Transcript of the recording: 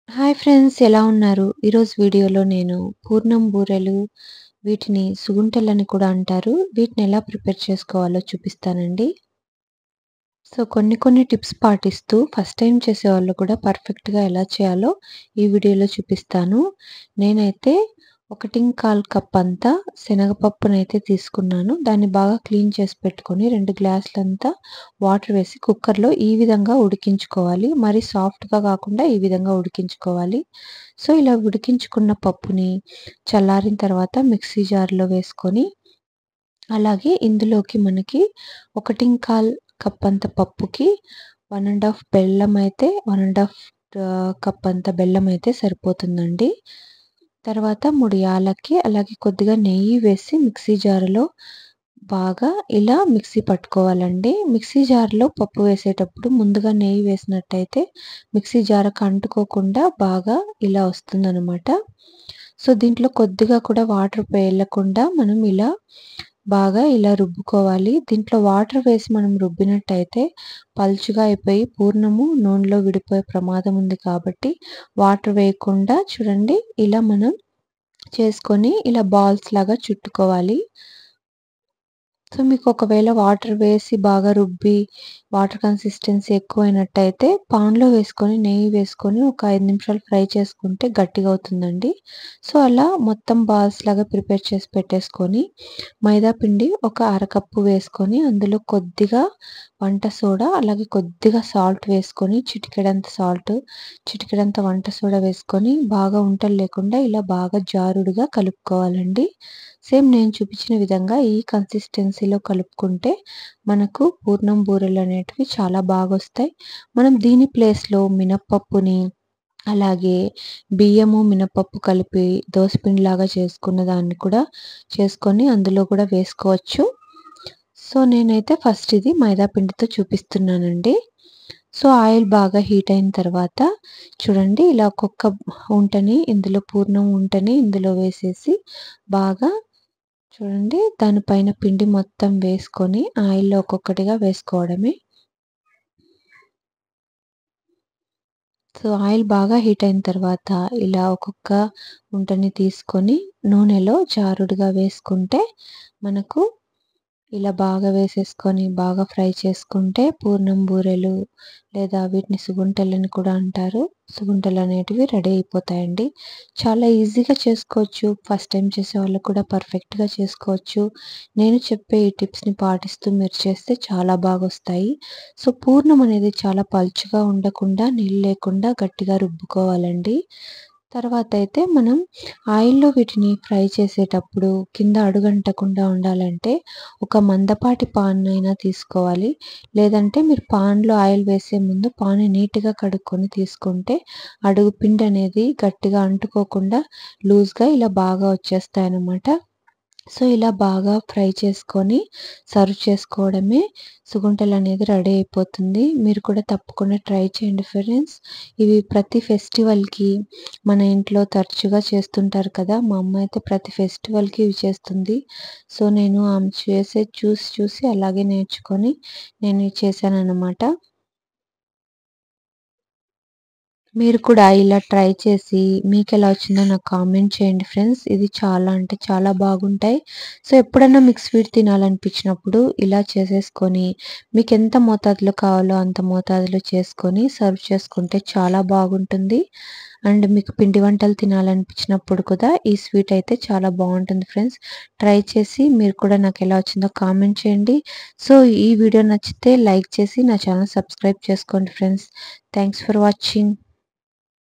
Hi friends, ఎలా ఉన్నారు? ఈరోజు వీడియోలో నేను పూర్ణం బూరెలు, వీటిని సుగుంటలని కూడా అంటారు. వీటిని ఎలా ప్రిపేర్ చేసుకోవాలో చూపిస్తానండి. సో కొన్ని టిప్స్ పాటిస్తూ ఫస్ట్ టైం చేసేవాళ్ళు కూడా పర్ఫెక్ట్‌గా ఎలా చేయాలో ఈ వీడియోలో చూపిస్తాను. నేనైతే 1 కప్ అంతా శనగపప్పునైతే తీసుకున్నాను. దాన్ని బాగా క్లీన్ చేసి పెట్టుకొని 2 గ్లాసులంతా వాటర్ వేసి కుక్కర్‌లో ఈ విధంగా ఉడికించుకోవాలి. మరి సాఫ్ట్‌గా కాకుండా ఈ విధంగా ఉడికించుకోవాలి. సో ఇలా ఉడికించుకున్న పప్పుని చల్లారిన తర్వాత మిక్సీ జార్‌లో వేసుకొని, అలాగే ఇందులోకి మనకి 1 కప్ అంత పప్పుకి 1 ½ బెల్లం అయితే 1 ½ కప్ అంత బెల్లం అయితే సరిపోతుందండి. తర్వాత 3 యాలక్కి, అలాగే కొద్దిగా నెయ్యి వేసి మిక్సీ జార్‌లో బాగా ఇలా మిక్సీ పట్టుకోవాలండి. మిక్సీ జార్‌లో పప్పు వేసేటప్పుడు ముందుగా నెయ్యి వేసినట్టయితే మిక్సీ జార్‌కి అంటుకోకుండా బాగా ఇలా వస్తుందనమాట. సో దీంట్లో కొద్దిగా కూడా వాటర్ వేయకుండా మనం బాగా ఇలా రుబ్బుకోవాలి. దీంట్లో వాటర్ వేసి మనం రుబ్బినట్టయితే పలుచగా అయిపోయి పూర్ణము నూనెలో విడిపోయే ప్రమాదం ఉంది కాబట్టి వాటర్ వేయకుండా చూడండి ఇలా మనం చేసుకొని ఇలా బాల్స్ లాగా చుట్టుకోవాలి. సో మీకు ఒకవేళ వాటర్ వేసి బాగా రుబ్బి వాటర్ కన్సిస్టెన్సీ ఎక్కువైనట్టయితే పాన్‌లో వేసుకొని నెయ్యి వేసుకొని ఒక 5 నిమిషాలు ఫ్రై చేసుకుంటే గట్టిగా అవుతుందండి. సో అలా మొత్తం బాల్స్ లాగా ప్రిపేర్ చేసి పెట్టేసుకొని మైదా పిండి ఒక అరకప్పు వేసుకొని అందులో కొద్దిగా వంట సోడా, అలాగే కొద్దిగా సాల్ట్ వేసుకొని చిటికెడంత సాల్ట్, చిటికెడంత వంట సోడా వేసుకొని బాగా ఉండలు లేకుండా ఇలా బాగా జారుడుగా కలుపుకోవాలండి. సేమ్ నేను చూపించిన విధంగా ఈ కన్సిస్టెన్సీలో కలుపుకుంటే మనకు పూర్ణం బూరెలు అనేటివి చాలా బాగొస్తాయి. మనం దీని ప్లేస్‌లో మినపప్పుని, అలాగే బియ్యము, మినపప్పు కలిపి దోసపిండిలాగా చేసుకున్న దాన్ని కూడా చేసుకొని అందులో కూడా వేసుకోవచ్చు. సో నేనైతే ఫస్ట్ ఇది మైదా పిండితో చూపిస్తున్నానండి. సో ఆయిల్ బాగా హీట్ అయిన తర్వాత చూడండి ఇలా ఒక్కొక్క పూర్ణం ఉంటని ఇందులో వేసేసి బాగా చూడండి దానిపైన పిండి మొత్తం వేసుకొని ఆయిల్‌లో ఒక్కొక్కటిగా వేసుకోవడమే. సో ఆయిల్ బాగా హీట్ అయిన తర్వాత ఇలా ఒక్కొక్క ఉంటని తీసుకొని నూనెలో జారుడుగా వేసుకుంటే మనకు ఇలా బాగా వేసేసుకొని బాగా ఫ్రై చేసుకుంటే పూర్ణం బూరెలు, లేదా వీటిని సుగుంటలని కూడా అంటారు. సుగుంటలనేటివి రెడీ అయిపోతాయండి. చాలా ఈజీగా చేసుకోవచ్చు. ఫస్ట్ టైం చేసేవాళ్ళు కూడా పర్ఫెక్ట్‌గా చేసుకోవచ్చు. నేను చెప్పే ఈ టిప్స్‌ని పాటిస్తూ మీరు చేస్తే చాలా బాగొస్తాయి. సో పూర్ణం అనేది చాలా పలుచగా ఉండకుండా, నీళ్ళు లేకుండా గట్టిగా రుబ్బుకోవాలండి. తర్వాత అయితే మనం ఆయిల్‌లో వీటిని ఫ్రై చేసేటప్పుడు కింద అడుగంటకుండా ఉండాలంటే ఒక మందపాటి పాన్ అయినా తీసుకోవాలి. లేదంటే మీరు పాన్‌లో ఆయిల్ వేసే ముందు పాన్‌ని నీట్‌గా కడుక్కొని తీసుకుంటే అడుగు పిండి అనేది గట్టిగా అంటుకోకుండా లూజ్‌గా ఇలా బాగా వచ్చేస్తాయన్నమాట. సో ఇలా బాగా ఫ్రై చేసుకొని సర్వ్ చేసుకోవడమే. సుగుంటలనేది రెడీ అయిపోతుంది. మీరు కూడా తప్పకుండా ట్రై చేయండి ఫ్రెండ్స్. ఇవి ప్రతి ఫెస్టివల్‌కి మన ఇంట్లో తరచుగా చేస్తుంటారు కదా! మా అమ్మ అయితే ప్రతి ఫెస్టివల్‌కి ఇవి చేస్తుంది. సో నేను ఆమె చేసేది చూసి అలాగే నేర్చుకొని నేను ఇవి చేశానన్నమాట. మీరు కూడా ఇలా ట్రై చేసి మీకెలా వచ్చిందో నాకు కామెంట్ చేయండి ఫ్రెండ్స్. ఇది చాలా అంటే చాలా బాగుంటాయి. సో ఎప్పుడన్నా మీకు స్వీట్ తినాలనిపించినప్పుడు ఇలా చేసేసుకొని మీకెంత మోతాదులో కావాలో అంత మోతాదులో చేసుకొని సర్వ్ చేసుకుంటే చాలా బాగుంటుంది. అండ్ మీకు పిండి వంటలు తినాలనిపించినప్పుడు కూడా ఈ స్వీట్ అయితే చాలా బాగుంటుంది ఫ్రెండ్స్. ట్రై చేసి మీరు కూడా నాకు ఎలా వచ్చిందో కామెంట్ చేయండి. సో ఈ వీడియో నచ్చితే లైక్ చేసి నా ఛానల్ సబ్స్క్రైబ్ చేసుకోండి ఫ్రెండ్స్. Thanks for watching.